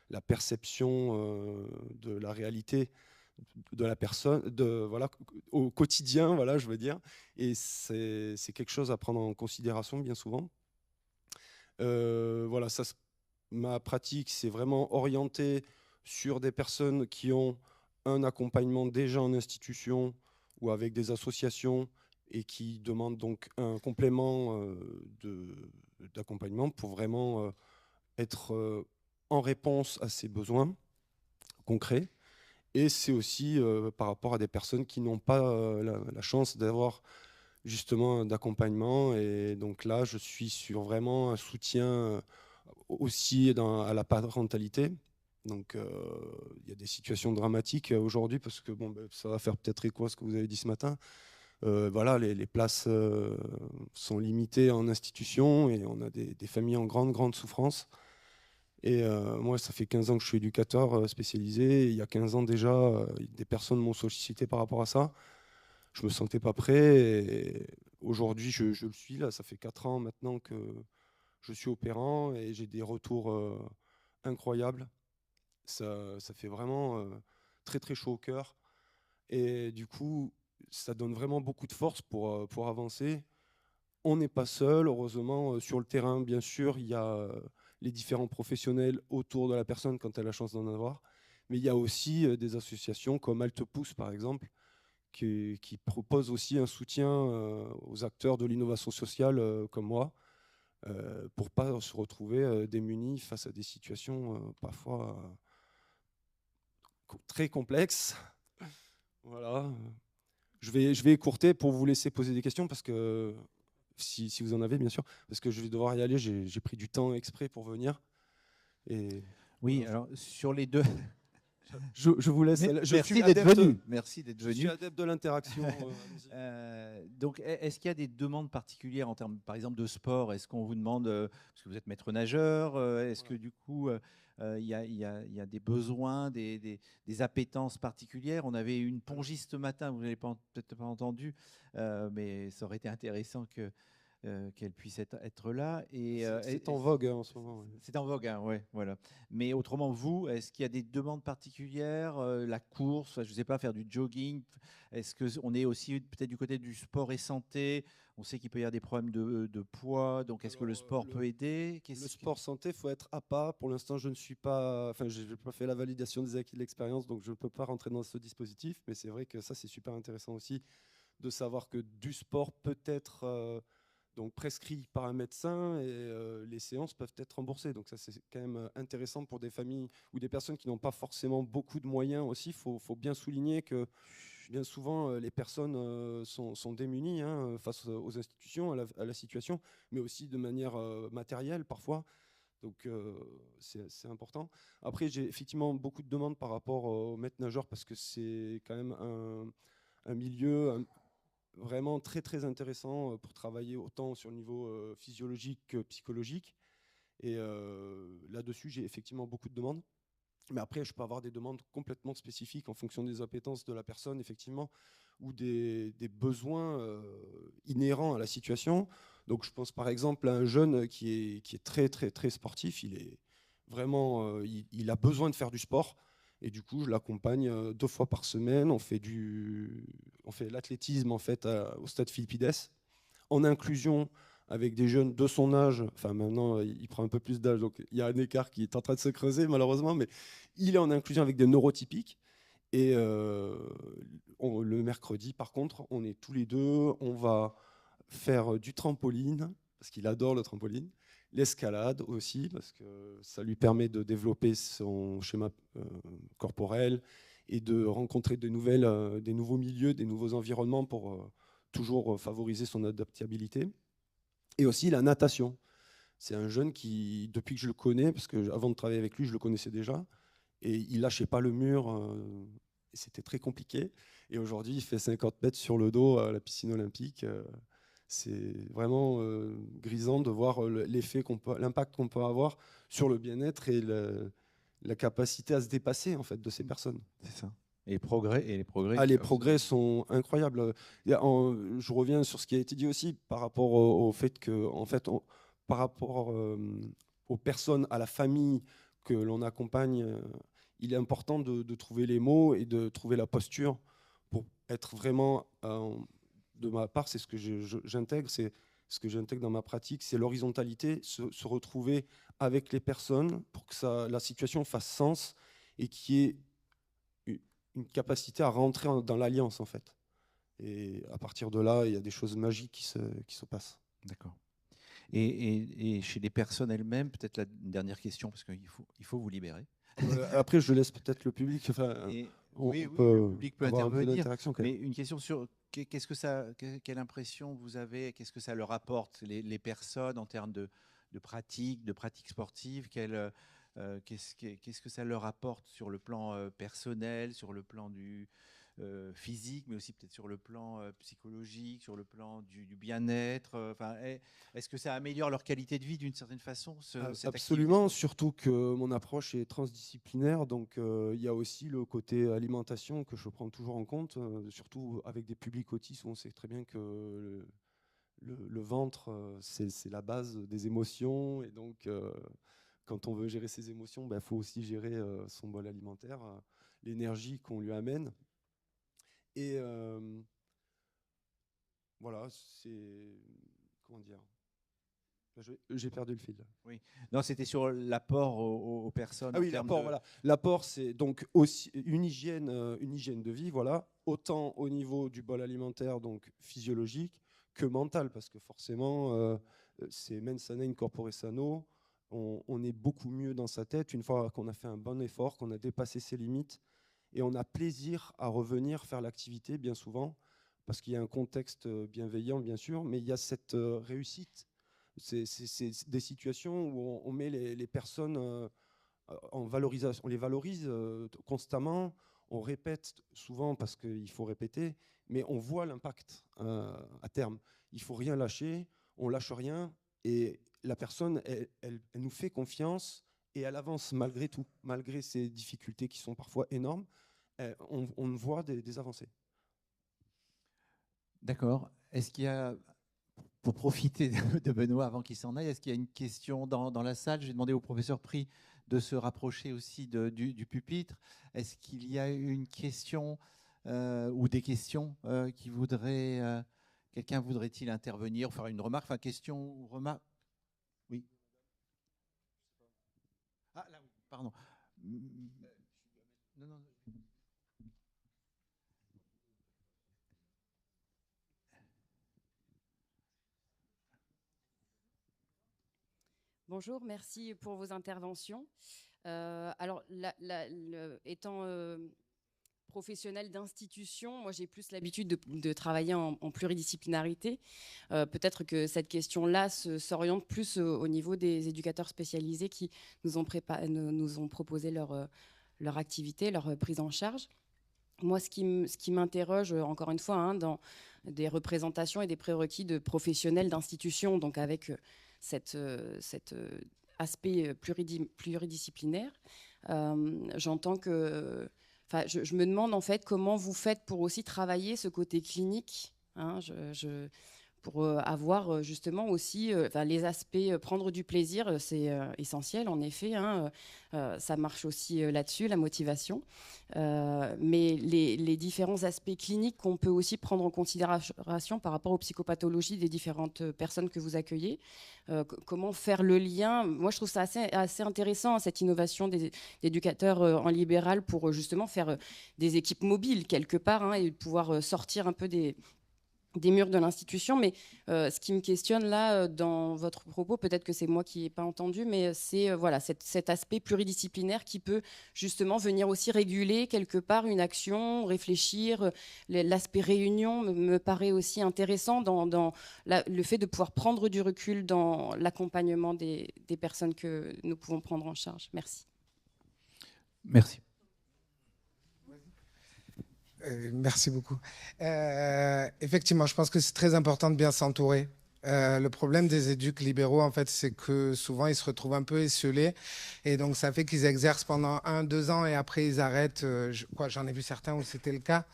la perception de la réalité de la personne, voilà, au quotidien, voilà, je veux dire. Et c'est quelque chose à prendre en considération bien souvent. Voilà, ma pratique, c'est vraiment orienté sur des personnes qui ont un accompagnement déjà en institution ou avec des associations et qui demandent donc un complément d'accompagnement pour vraiment être en réponse à ces besoins concrets. Et c'est aussi par rapport à des personnes qui n'ont pas la chance d'avoir justement d'accompagnement. Et donc là, je suis sur vraiment un soutien aussi à la parentalité. Donc il y a des situations dramatiques aujourd'hui parce que bon, ça va faire peut-être écho à ce que vous avez dit ce matin. Voilà, les places sont limitées en institution et on a des familles en grande souffrance. Et moi, ça fait 15 ans que je suis éducateur spécialisé. Et il y a 15 ans déjà, des personnes m'ont sollicité par rapport à ça. Je me sentais pas prêt. Et aujourd'hui, je le suis là. Ça fait 4 ans maintenant que je suis opérant et j'ai des retours incroyables. Ça fait vraiment très très chaud au cœur. Et du coup, ça donne vraiment beaucoup de force pour avancer. On n'est pas seul, heureusement. Sur le terrain, bien sûr, il y a les différents professionnels autour de la personne quand elle a la chance d'en avoir. Mais il y a aussi des associations comme Halte Pousse, par exemple, qui proposent aussi un soutien aux acteurs de l'innovation sociale comme moi, pour ne pas se retrouver démunis face à des situations parfois très complexes. Voilà. Je vais écourter pour vous laisser poser des questions parce que si vous en avez, bien sûr, parce que je vais devoir y aller. J'ai pris du temps exprès pour venir. Et oui, voilà. alors sur les deux. Je vous laisse. Merci d'être venu. Merci d'être Je venu. suis adepte de l'interaction. Donc, est-ce qu'il y a des demandes particulières en termes, par exemple, de sport? Est-ce qu'on vous demande, parce que vous êtes maître nageur, est-ce que du coup, il y a des besoins, des appétences particulières? On avait une pongiste ce matin, vous n'avez peut-être pas entendu, mais ça aurait été intéressant qu'elle puisse être là. C'est en vogue en ce moment. C'est en vogue, hein, ouais, voilà. Mais autrement, vous, est-ce qu'il y a des demandes particulières? La course, je ne sais pas, faire du jogging? Est-ce qu'on est aussi peut-être du côté du sport et santé? On sait qu'il peut y avoir des problèmes de poids, donc est-ce que le sport peut aider? Le sport santé, il faut être à pas. Pour l'instant, je n'ai pas fait la validation des acquis de l'expérience, donc je ne peux pas rentrer dans ce dispositif. Mais c'est vrai que ça, c'est super intéressant aussi de savoir que du sport peut être donc prescrit par un médecin et les séances peuvent être remboursées. Donc ça, c'est quand même intéressant pour des familles ou des personnes qui n'ont pas forcément beaucoup de moyens aussi. Il faut bien souligner que bien souvent, les personnes sont démunies face aux institutions, à la situation, mais aussi de manière matérielle parfois. Donc c'est important. Après, j'ai effectivement beaucoup de demandes par rapport aux maîtres nageurs parce que c'est quand même un milieu vraiment très très intéressant pour travailler autant sur le niveau physiologique que psychologique. Et là-dessus, j'ai effectivement beaucoup de demandes. Mais après, je peux avoir des demandes complètement spécifiques en fonction des appétences de la personne, effectivement, ou des besoins inhérents à la situation. Donc, je pense par exemple à un jeune qui est très, très, très sportif. Il est vraiment, il a besoin de faire du sport. Et du coup, je l'accompagne 2 fois par semaine. On fait l'athlétisme en fait au stade Philippides, en inclusion avec des jeunes de son âge. Enfin, maintenant, il prend un peu plus d'âge, donc il y a un écart qui est en train de se creuser, malheureusement, mais il est en inclusion avec des neurotypiques. Et le mercredi, par contre, on est tous les deux, on va faire du trampoline, parce qu'il adore le trampoline, l'escalade aussi, parce que ça lui permet de développer son schéma corporel et de rencontrer des nouveaux milieux, des nouveaux environnements pour toujours favoriser son adaptabilité. Et aussi la natation. C'est un jeune qui, depuis que je le connais, parce que avant de travailler avec lui, je le connaissais déjà, et il lâchait pas le mur, et c'était très compliqué. Et aujourd'hui, il fait 50 mètres sur le dos à la piscine olympique. C'est vraiment grisant de voir l'impact qu'on peut avoir sur le bien-être et la capacité à se dépasser en fait de ces personnes. C'est ça. Et les progrès. Les progrès sont incroyables. Je reviens sur ce qui a été dit aussi par rapport au fait que, en fait, par rapport aux personnes, à la famille que l'on accompagne, il est important de trouver les mots et de trouver la posture pour être vraiment, de ma part, c'est ce que j'intègre, c'est ce que j'intègre dans ma pratique, c'est l'horizontalité, se retrouver avec les personnes pour que la situation fasse sens et qu'il y ait une capacité à rentrer dans l'alliance en fait. Et à partir de là, il y a des choses magiques qui se passent. D'accord. Et chez les personnes elles-mêmes, peut-être la dernière question, parce qu'il faut vous libérer. Après, je laisse peut-être le public. Enfin, oui, peut le public peut avoir intervenir. Mais une question sur quelle impression vous avez, qu'est-ce que ça leur apporte, les personnes, en termes de pratique sportive, qu'est-ce que ça leur apporte sur le plan personnel, sur le plan du physique, mais aussi peut-être sur le plan psychologique, sur le plan du bien-être. Est-ce que ça améliore leur qualité de vie d'une certaine façon, Absolument, surtout que mon approche est transdisciplinaire, donc il y a aussi le côté alimentation que je prends toujours en compte, surtout avec des publics autistes où on sait très bien que le ventre, c'est la base des émotions, et donc quand on veut gérer ses émotions, il faut aussi gérer son bol alimentaire, l'énergie qu'on lui amène. Et voilà, c'est... Comment dire ? J'ai perdu le fil. Oui. Non, c'était sur l'apport aux personnes. Ah oui, l'apport, voilà. L'apport, c'est donc aussi une hygiène de vie, voilà, autant au niveau du bol alimentaire, donc physiologique, que mental, parce que forcément, c'est mens sana in corpore sano. On est beaucoup mieux dans sa tête une fois qu'on a fait un bon effort, qu'on a dépassé ses limites, et on a plaisir à revenir faire l'activité, bien souvent, parce qu'il y a un contexte bienveillant, bien sûr, mais il y a cette réussite. C'est des situations où on met les personnes en valorisation, on les valorise constamment, on répète souvent parce qu'il faut répéter, mais on voit l'impact à terme. Il faut rien lâcher, on lâche rien, et la personne, elle nous fait confiance et elle avance malgré tout, malgré ces difficultés qui sont parfois énormes. On voit des avancées. D'accord. Est-ce qu'il y a, pour profiter de Benoît avant qu'il s'en aille, est-ce qu'il y a une question dans la salle? J'ai demandé au professeur Prix de se rapprocher aussi du pupitre. Est-ce qu'il y a une question ou des questions qui voudraient... quelqu'un voudrait-il intervenir ou faire une remarque? Enfin, question ou remarque? Oui. Ah, là, oui, pardon. Non. Bonjour, merci pour vos interventions. Alors, étant professionnelle d'institution, moi j'ai plus l'habitude de travailler en pluridisciplinarité. Peut-être que cette question-là s'oriente plus au niveau des éducateurs spécialisés qui nous ont proposé leur activité, leur prise en charge. Moi, ce qui m'interroge, encore une fois, hein, dans des représentations et des prérequis de professionnels d'institution, donc avec cet aspect pluridisciplinaire, j'entends que... Je me demande en fait comment vous faites pour aussi travailler ce côté clinique, hein, pour avoir justement aussi les aspects, prendre du plaisir, c'est essentiel en effet, hein, ça marche aussi là-dessus, la motivation, mais les différents aspects cliniques qu'on peut aussi prendre en considération par rapport aux psychopathologies des différentes personnes que vous accueillez, comment faire le lien. Moi je trouve ça assez intéressant, cette innovation des éducateurs en libéral pour justement faire des équipes mobiles quelque part, hein, et pouvoir sortir un peu des murs de l'institution, mais ce qui me questionne là dans votre propos, peut-être que c'est moi qui n'ai pas entendu, mais c'est voilà, cet aspect pluridisciplinaire qui peut justement venir aussi réguler quelque part une action, réfléchir. L'aspect réunion me paraît aussi intéressant dans le fait de pouvoir prendre du recul dans l'accompagnement des personnes que nous pouvons prendre en charge. Merci. Merci. Merci beaucoup. Effectivement, je pense que c'est très important de bien s'entourer. Le problème des éducs libéraux, en fait, c'est que souvent, ils se retrouvent un peu esselés. Et donc, ça fait qu'ils exercent pendant 1-2 ans et après, ils arrêtent. J'en ai vu certains où c'était le cas.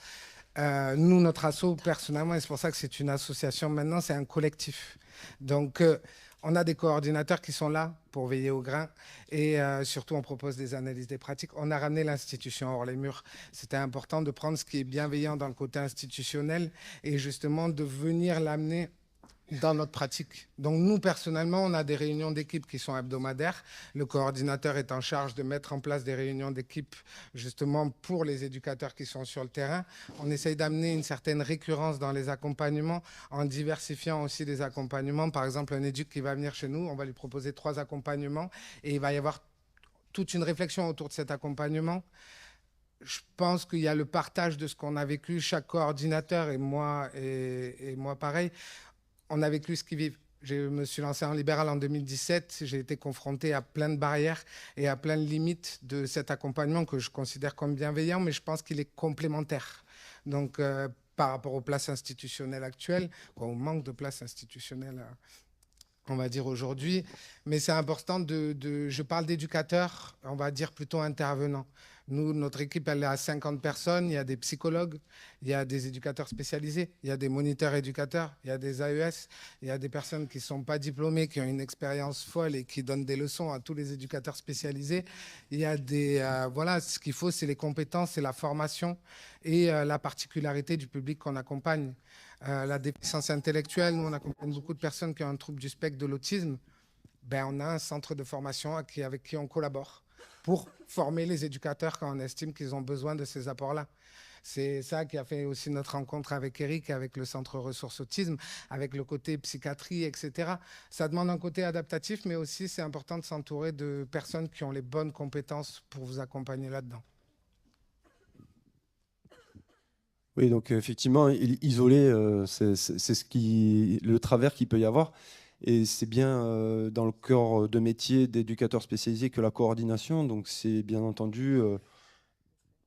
Nous, notre asso, personnellement, et c'est pour ça que c'est une association maintenant, c'est un collectif. Donc, on a des coordinateurs qui sont là pour veiller au grain et surtout on propose des analyses des pratiques. On a ramené l'institution hors les murs. C'était important de prendre ce qui est bienveillant dans le côté institutionnel et justement de venir l'amener dans notre pratique. Donc nous, personnellement, on a des réunions d'équipe qui sont hebdomadaires. Le coordinateur est en charge de mettre en place des réunions d'équipe justement pour les éducateurs qui sont sur le terrain. On essaye d'amener une certaine récurrence dans les accompagnements en diversifiant aussi les accompagnements. Par exemple, un éduc qui va venir chez nous, on va lui proposer 3 accompagnements et il va y avoir toute une réflexion autour de cet accompagnement. Je pense qu'il y a le partage de ce qu'on a vécu, chaque coordinateur et moi pareil. On a vécu ce qu'ils vivent. Je me suis lancé en libéral en 2017. J'ai été confronté à plein de barrières et à plein de limites de cet accompagnement que je considère comme bienveillant, mais je pense qu'il est complémentaire. Donc, par rapport aux places institutionnelles actuelles, au manque de places institutionnelles, on va dire aujourd'hui. Mais c'est important je parle d'éducateurs, on va dire plutôt intervenants. Nous, notre équipe, elle est à 50 personnes. Il y a des psychologues, il y a des éducateurs spécialisés, il y a des moniteurs éducateurs, il y a des AES, il y a des personnes qui ne sont pas diplômées, qui ont une expérience folle et qui donnent des leçons à tous les éducateurs spécialisés. Il y a voilà, ce qu'il faut, c'est les compétences, c'est la formation et la particularité du public qu'on accompagne. La déficience intellectuelle, nous, on accompagne beaucoup de personnes qui ont un trouble du spectre de l'autisme. On a un centre de formation avec qui on collabore pour former les éducateurs quand on estime qu'ils ont besoin de ces apports-là. C'est ça qui a fait aussi notre rencontre avec Eric, avec le Centre Ressources Autisme, avec le côté psychiatrie, etc. Ça demande un côté adaptatif, mais aussi c'est important de s'entourer de personnes qui ont les bonnes compétences pour vous accompagner là-dedans. Oui, donc effectivement, isoler, c'est le travers qu'il peut y avoir. Et c'est bien dans le corps de métier d'éducateur spécialisé que la coordination. Donc c'est bien entendu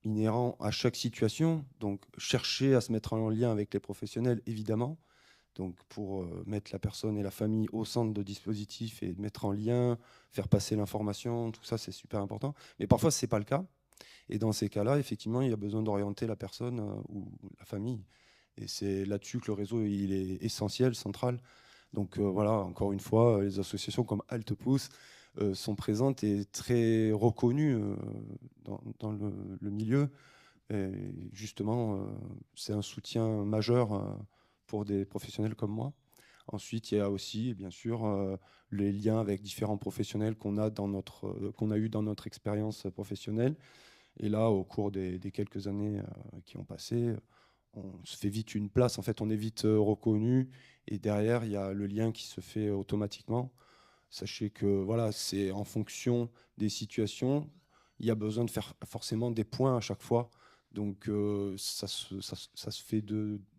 inhérent à chaque situation. Donc chercher à se mettre en lien avec les professionnels, évidemment. Donc pour mettre la personne et la famille au centre de dispositifs et mettre en lien, faire passer l'information, tout ça c'est super important. Mais parfois ce n'est pas le cas. Et dans ces cas-là, effectivement, il y a besoin d'orienter la personne ou la famille. Et c'est là-dessus que le réseau il est essentiel, central. Donc voilà, encore une fois, les associations comme Halte Pousse sont présentes et très reconnues dans le milieu. Et justement, c'est un soutien majeur pour des professionnels comme moi. Ensuite, il y a aussi, bien sûr, les liens avec différents professionnels qu'on a eu dans notre expérience professionnelle. Et là, au cours des quelques années qui ont passé, on se fait vite une place. En fait, on est vite reconnu. Et derrière, il y a le lien qui se fait automatiquement. Sachez que voilà, c'est en fonction des situations. Il y a besoin de faire forcément des points à chaque fois. Donc ça se fait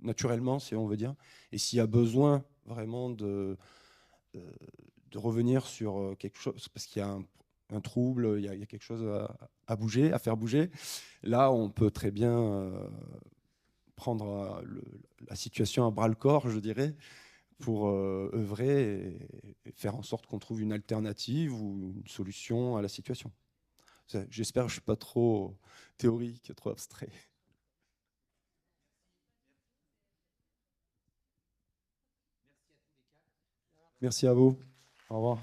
naturellement, si on veut dire. Et s'il y a besoin vraiment de revenir sur quelque chose, parce qu'il y a un trouble, il y a quelque chose à bouger, à faire bouger, là, on peut très bien prendre la situation à bras-le-corps, je dirais, pour œuvrer et faire en sorte qu'on trouve une alternative ou une solution à la situation. J'espère que je ne suis pas trop théorique, trop abstrait. Merci à vous. Au revoir.